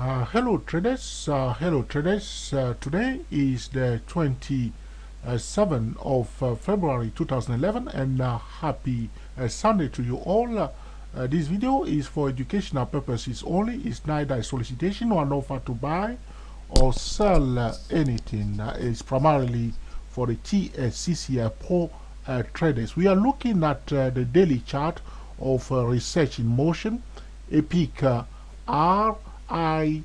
Hello traders, today is the 27th of February 2011 and happy Sunday to you all. This video is for educational purposes only. It's neither a solicitation or an offer to buy or sell anything. It's primarily for the TSCCI Pro traders. We are looking at the daily chart of Research in Motion, EPIC RIMM,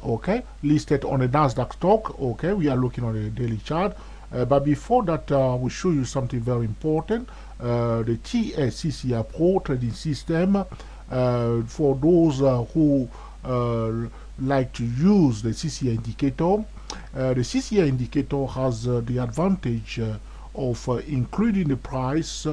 okay, listed on the Nasdaq stock. Okay, we are looking on the daily chart. But before that, we'll show you something very important. The TSCCI Pro trading system. For those who like to use the CCI indicator, the CCI indicator has the advantage of including the price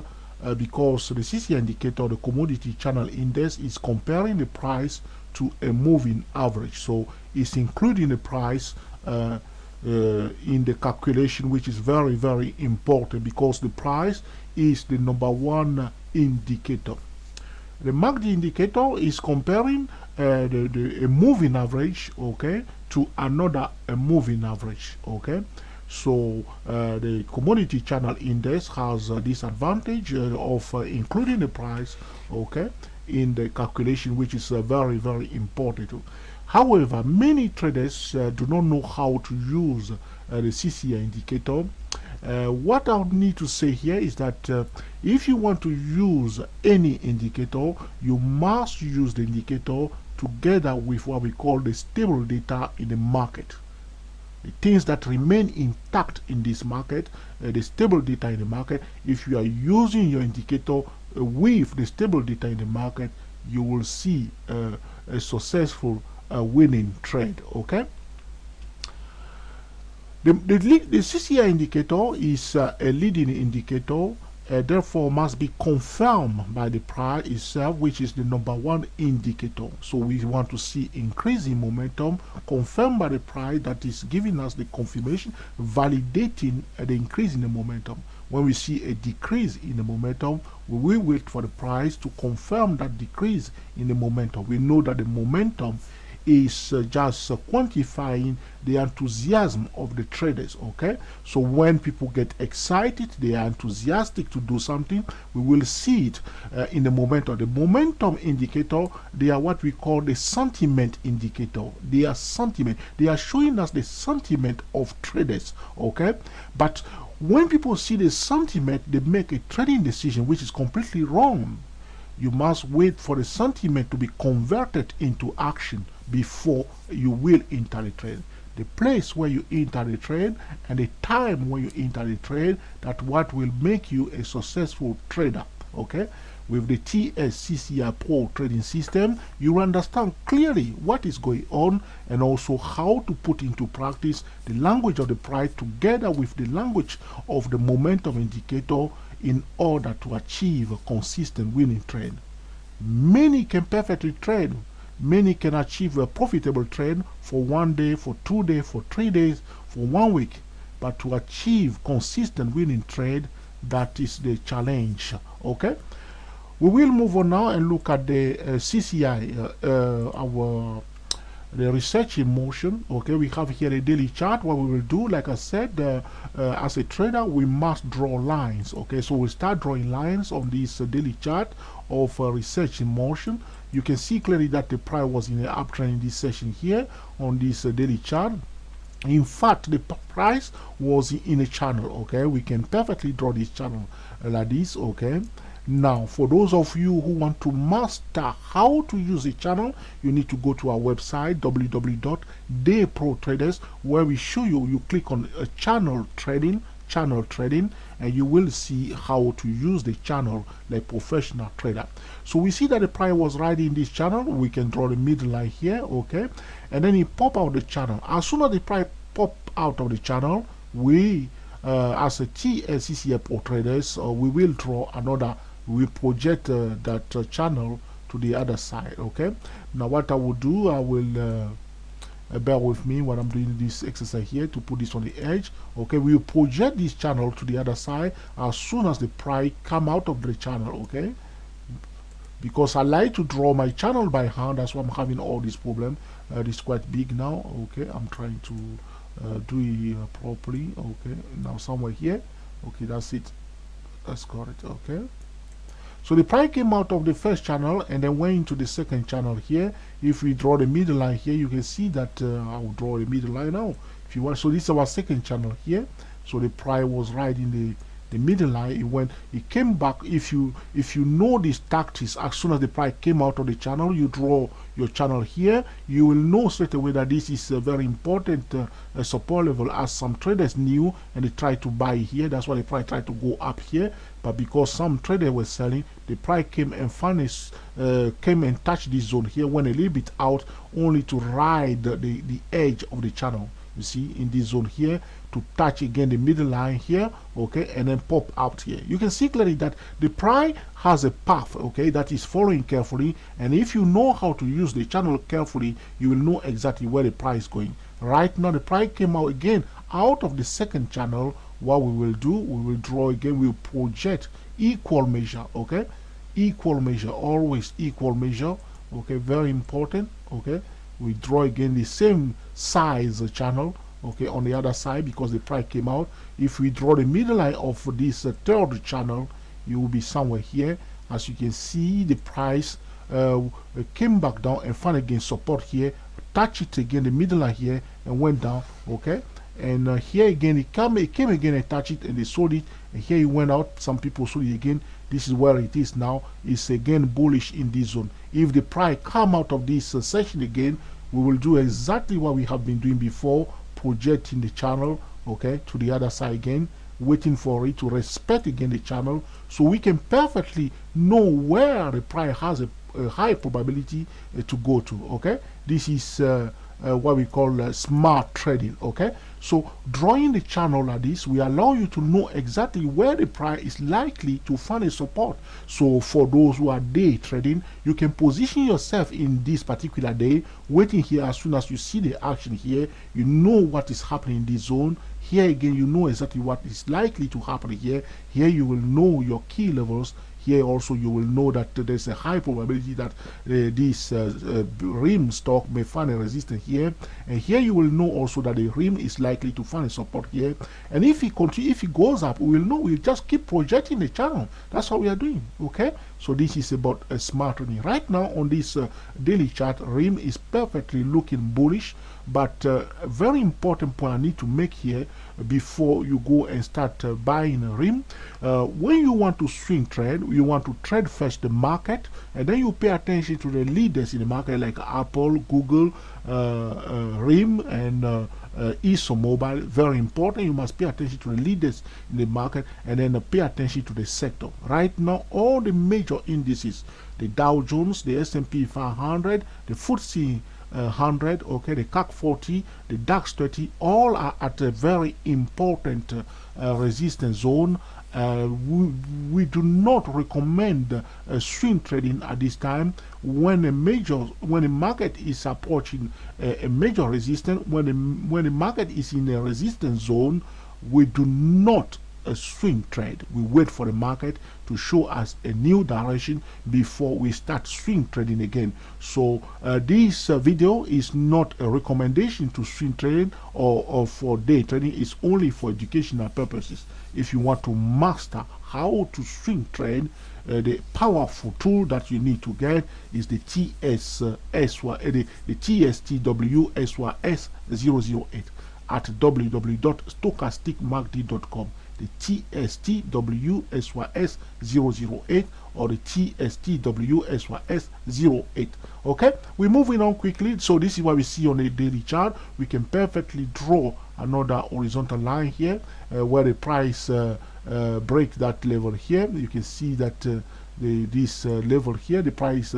because the CCI indicator, the commodity channel index, is comparing the price to a moving average. So it's including the price in the calculation, which is very, very important because the price is the number one indicator. The MACD indicator is comparing a moving average, okay, to another moving average, okay. So the commodity channel index has this advantage of including the price, okay, in the calculation, which is very, very important. However, many traders do not know how to use the CCI indicator. What I would need to say here is that if you want to use any indicator, you must use the indicator together with what we call the stable data in the market. The things that remain intact in this market, the stable data in the market. If you are using your indicator with the stable data in the market, you will see a successful winning trade, okay. The CCI indicator is a leading indicator, therefore must be confirmed by the price itself, which is the number one indicator. So we want to see increasing momentum confirmed by the price that is giving us the confirmation, validating the increase in the momentum. When we see a decrease in the momentum, we will wait for the price to confirm that decrease in the momentum. We know that the momentum is just quantifying the enthusiasm of the traders, okay. So when people get excited, they are enthusiastic to do something, we will see it in the momentum. The momentum indicator, they are what we call the sentiment indicator. They are sentiment, they are showing us the sentiment of traders, okay. But when people see the sentiment, they make a trading decision, which is completely wrong. You must wait for the sentiment to be converted into action before you will enter the trade. The place where you enter the trade and the time when you enter the trade, that's what will make you a successful trader, okay. With the TSCCI Pro trading system, you understand clearly what is going on and also how to put into practice the language of the price together with the language of the momentum indicator in order to achieve a consistent winning trade. Many can perfectly trade. Many can achieve a profitable trade for 1 day, for 2 days, for 3 days, for 1 week. But to achieve consistent winning trade, that is the challenge, okay. We will move on now and look at the CCI, the research in motion, okay. We have here a daily chart. What we will do, like I said, as a trader, we must draw lines, okay. So we'll start drawing lines on this daily chart of research in motion. You can see clearly that the price was in the uptrend in this session here on this daily chart. In fact, the price was in a channel, okay. We can perfectly draw this channel like this, okay. Now, for those of you who want to master how to use a channel, you need to go to our website www.dayprotraders, where we show you. You click on channel trading, and you will see how to use the channel like professional trader. So we see that the price was right in this channel. We can draw the middle line here, okay, and then it pop out the channel. As soon as the price pop out of the channel, we as a TSCCI Pro traders, we will draw another. We project that channel to the other side, okay. Now what I will do, I will bear with me when I'm doing this exercise here to put this on the edge, okay. We will project this channel to the other side as soon as the price come out of the channel, okay. because I like to draw my channel by hand. That's why I'm having all this problem. This is quite big now. Okay, I'm trying to do it properly. Okay, now somewhere here. Okay, that's it. That's correct. Okay, so the price came out of the first channel and then went into the second channel here. If we draw the middle line here, you can see that I will draw the middle line now if you want. So this is our second channel here. So the price was right in the middle line. It came back. If you know these tactics, as soon as the price came out of the channel, you draw your channel here, you will know straight away that this is a very important support level, as some traders knew and they tried to buy here. That's why the price tried to go up here, but because some traders were selling, the price came and finally came and touched this zone here, went a little bit out, only to ride the edge of the channel. You see, in this zone here, to touch again the middle line here, okay, and then pop out here. You can see clearly that the price has a path, okay, that is following carefully, and if you know how to use the channel carefully, you will know exactly where the price is going. Right now, the price came out again out of the second channel. What we will do, we will draw again, we will project equal measure, okay, equal measure, always equal measure, okay, very important, okay. We draw again the same size channel, okay, on the other side, because the price came out. If we draw the middle line of this third channel, you will be somewhere here. As you can see, the price came back down and found again support here, touch it again, the middle line here, and went down, okay. And here again, it came again and touched it, and they sold it, and here it went out. Some people sold it again. This is where it is now. It's again bullish in this zone. If the price come out of this session again, we will do exactly what we have been doing before, projecting the channel, okay, to the other side again, waiting for it to respect again the channel, so we can perfectly know where the price has a high probability to go to, okay. This is what we call smart trading, okay. So drawing the channel like this will allow you to know exactly where the price is likely to find a support. So for those who are day trading, you can position yourself in this particular day, waiting here. As soon as you see the action here, you know what is happening in this zone. Here again, you know exactly what is likely to happen here. Here you will know your key levels. Here also you will know that there's a high probability that this Rimm stock may find a resistance here, and here you will know also that the Rimm is likely to find a support here. And if it goes up, we will know. We'll just keep projecting the channel. That's what we are doing, okay. So this is about a smart trading. Right now on this daily chart, Rimm is perfectly looking bullish, but a very important point I need to make here before you go and start buying a Rimm. When you want to swing trade, you want to trade first the market, and then you pay attention to the leaders in the market like Apple, Google, Rimm, and ExxonMobil. Very important. You must pay attention to the leaders in the market, and then pay attention to the sector. Right now, all the major indices, the Dow Jones, the S&P 500, the FTSE 100, okay, the CAC 40, the DAX 30, all are at a very important resistance zone. We do not recommend swing trading at this time when the market is approaching a major resistance. When the market is in a resistance zone, we do not swing trade. We wait for the market to show us a new direction before we start swing trading again. So this video is not a recommendation to swing trading or for day trading. It's only for educational purposes. If you want to master how to swing trade, the powerful tool that you need to get is the TSTWSYS008 at www.stochasticmagd.com. The TSTWSYS008 or the TSTWSYS08. Okay, we're moving on quickly. So this is what we see on a daily chart. We can perfectly draw another horizontal line here where the price break that level here. You can see that this level here, the price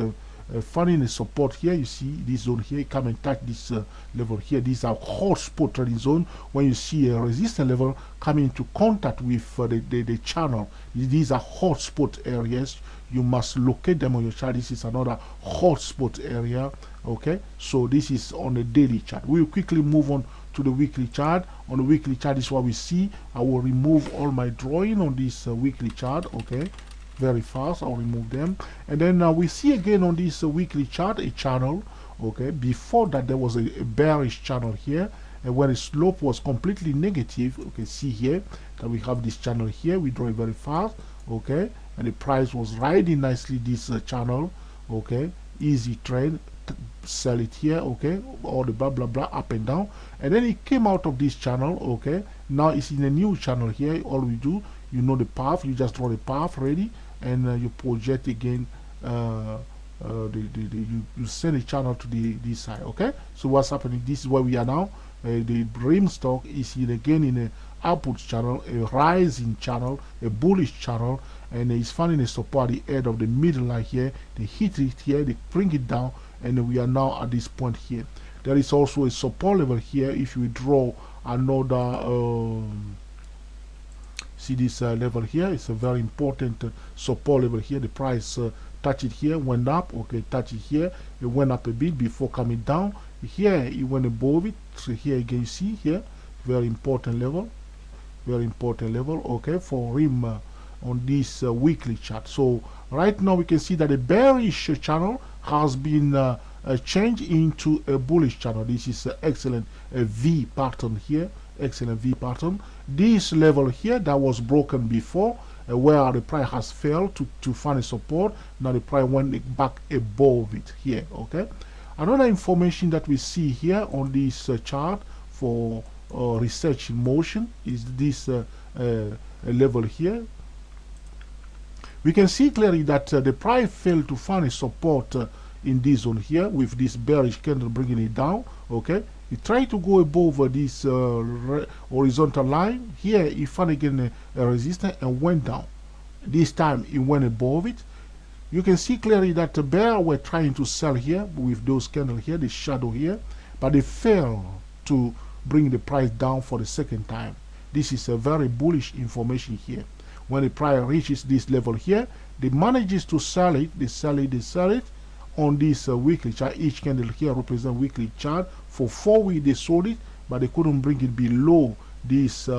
finding a support here. You see this zone here, come and touch this level here. These are hot spot trading zone. When you see a resistance level coming into contact with the channel, these are hot spot areas. You must locate them on your chart. This is another hot spot area, okay. So this is on the daily chart. We'll quickly move on to the weekly chart. On the weekly chart, this is what we see. I will remove all my drawing on this weekly chart, okay. very fast. I'll remove them. And then we see again on this weekly chart a channel. Okay, before that there was a bearish channel here, and when the slope was completely negative. Okay, see here that we have this channel here. We draw it very fast. Okay, and the price was riding nicely this channel. Okay, easy trade, sell it here. Okay, all the blah blah blah up and down, and then it came out of this channel. Okay, now it's in a new channel here. All we do, you know the path, you just draw the path ready, and you project again. You send a channel to this side. Okay, so what's happening? This is where we are now. The Rimm stock is again in a upward channel, a rising channel, a bullish channel, and it's finding a support at the end of the middle line here. They hit it here, they bring it down, and we are now at this point here. There is also a support level here. If we draw another see this level here, it's a very important support level here. The price touch it here, went up. Okay, touch it here, it went up a bit before coming down. Here it went above it. So here again, you see here, very important level, very important level. Okay, for Rimm on this weekly chart. So right now we can see that the bearish channel has been changed into a bullish channel. This is excellent V pattern here, excellent V pattern. This level here that was broken before, where the price has failed to find a support, now the price went back above it here. Okay, another information that we see here on this chart for research in motion is this level here. We can see clearly that the price failed to find a support in this zone here, with this bearish candle bringing it down. Okay, it tried to go above this horizontal line here. It found again a resistance and went down. This time it went above it. You can see clearly that the bear were trying to sell here with those candles here, the shadow here, but they failed to bring the price down for the second time. This is a very bullish information here. When the price reaches this level here, they manages to sell it, they sell it on this weekly chart. Each candle here represents weekly chart. For 4 weeks they sold it, but they couldn't bring it below this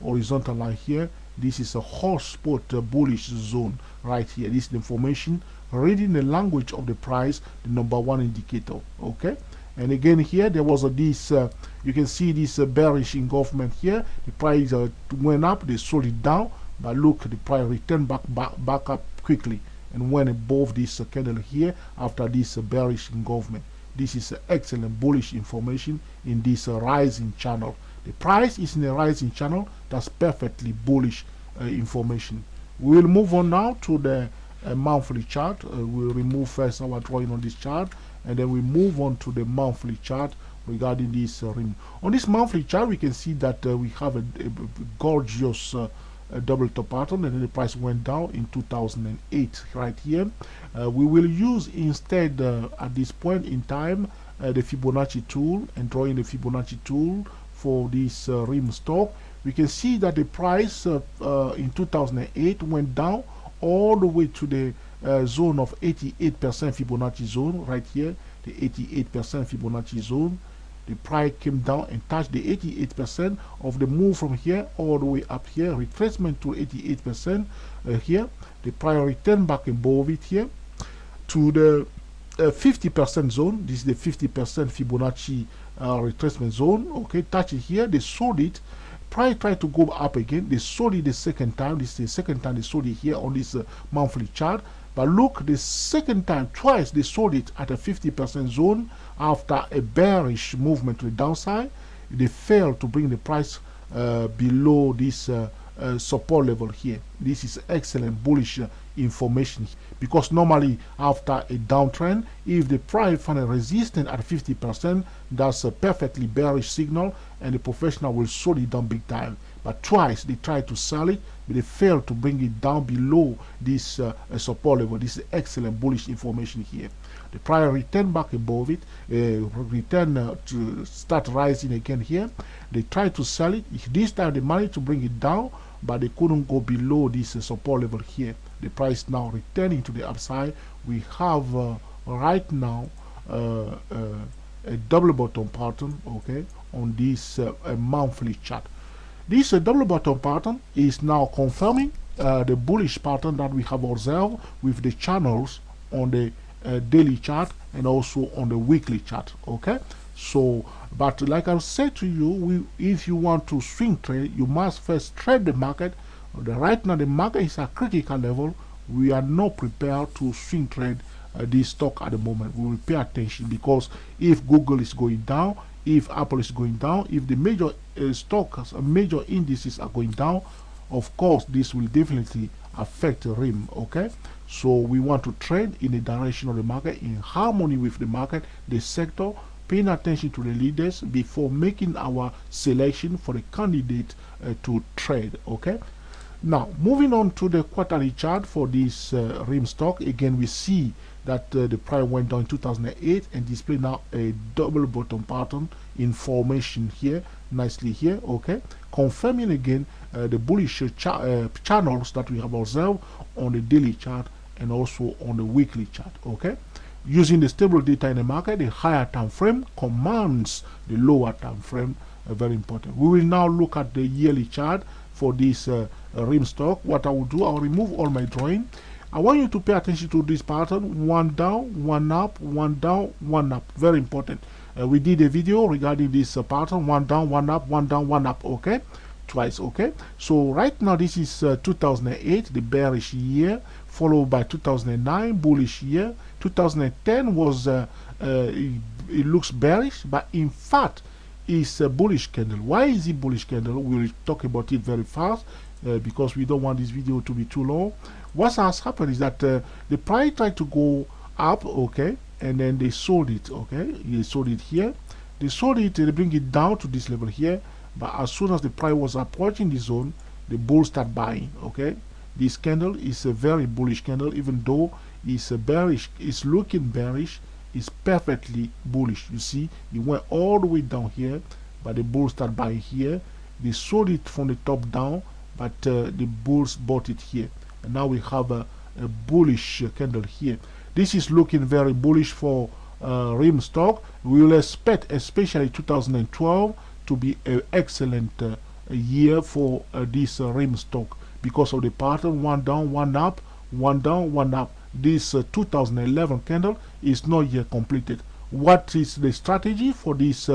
horizontal line here. This is a hotspot bullish zone right here. This is the information reading the language of the price, the #1 indicator. Okay, and again here there was this you can see this bearish engulfment here. The price went up, they sold it down, but look, the price returned back up quickly and went above this candle here after this bearish engulfment. This is excellent bullish information in this rising channel. The price is in a rising channel. That's perfectly bullish information. We will move on now to the monthly chart. We'll remove first our drawing on this chart, and then we move on to the monthly chart regarding this Rimm. On this monthly chart, we can see that we have a gorgeous double top pattern, and then the price went down in 2008 right here. We will use instead at this point in time the Fibonacci tool, and drawing the Fibonacci tool for this Rimm stock. We can see that the price in 2008 went down all the way to the zone of 88% Fibonacci zone right here, the 88% Fibonacci zone. The price came down and touched the 88% of the move from here all the way up here, retracement to 88% here. The price returned back above it here to the 50% zone. This is the 50% Fibonacci retracement zone. Okay, touch it here, they sold it. Price tried to go up again, they sold it the second time. This is the second time they sold it here on this monthly chart. But look, the second time, twice they sold it at a 50% zone after a bearish movement to the downside. They failed to bring the price below this support level here. This is excellent bullish information, because normally after a downtrend, if the price find a resistance at 50%, that's a perfectly bearish signal, and the professional will slow it down big time. But twice they tried to sell it, but they failed to bring it down below this support level. This is excellent bullish information here. The price returned back above it, returned to start rising again here. They tried to sell it. This time they managed to bring it down, but they couldn't go below this support level here. The price now returning to the upside. We have right now a double bottom pattern, okay, on this monthly chart. This double bottom pattern is now confirming the bullish pattern that we have observed with the channels on the daily chart and also on the weekly chart. Okay, so but like I said to you, if you want to swing trade, you must first trade the market. Right now the market is at critical level. We are not prepared to swing trade this stock at the moment. We will pay attention, because if Google is going down, if Apple is going down, if the major stocks, major indices are going down, of course this will definitely affect Rimm. Okay, so we want to trade in the direction of the market, in harmony with the market, the sector, paying attention to the leaders before making our selection for the candidate to trade. Okay, now moving on to the quarterly chart for this Rimm stock. Again, we see that the price went down in 2008 and display now a double bottom pattern in here, nicely here. Okay, confirming again the bullish channels that we have observed on the daily chart and also on the weekly chart. Okay, using the stable data in the market, the higher time frame commands the lower time frame. Very important. We will now look at the yearly chart for this Rimm stock. What I will do, I'll remove all my drawing. I want you to pay attention to this pattern: one down, one up, one down, one up. Very important. We did a video regarding this pattern: one down, one up, one down, one up. Okay, twice. Okay, so right now this is 2008, the bearish year, followed by 2009, bullish year. 2010 was it looks bearish, but in fact is a bullish candle. Why is it bullish candle? We'll talk about it very fast because we don't want this video to be too long. What has happened is that the price tried to go up, okay, and then they sold it. Okay, they sold it here, they sold it, they bring it down to this level here, but as soon as the price was approaching the zone, the bulls start buying. Okay, this candle is a very bullish candle, even though it's a bearish, it's looking bearish, is perfectly bullish. You see, it went all the way down here, but the bulls start buying here. They sold it from the top down, but the bulls bought it here, and now we have a bullish candle here. This is looking very bullish for Rimm stock. We will expect, especially 2012, to be an excellent year for this Rimm stock, because of the pattern: one down, one up, one down, one up. This 2011 candle is not yet completed. What is the strategy for this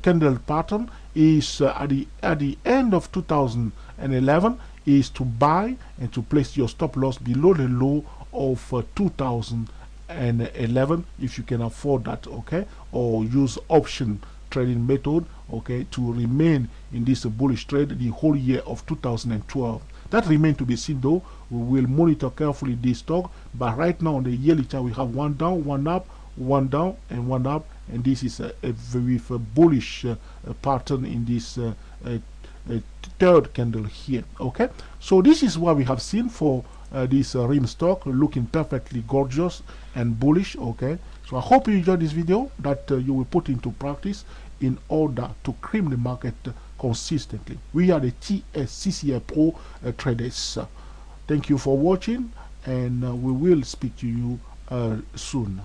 candle pattern is at the end of 2011 is to buy and to place your stop loss below the low of 2011 if you can afford that. Okay, or use option trading method, okay, to remain in this bullish trade the whole year of 2012. That remains to be seen though. We will monitor carefully this stock, but right now on the yearly chart we have one down, one up, one down, and one up, and this is a very bullish pattern in this third candle here. Okay, so this is what we have seen for this Rimm stock, looking perfectly gorgeous and bullish. Okay, so I hope you enjoyed this video, that you will put into practice in order to cream the market consistently. We are the TSCCI Pro traders. Thank you for watching, and we will speak to you soon.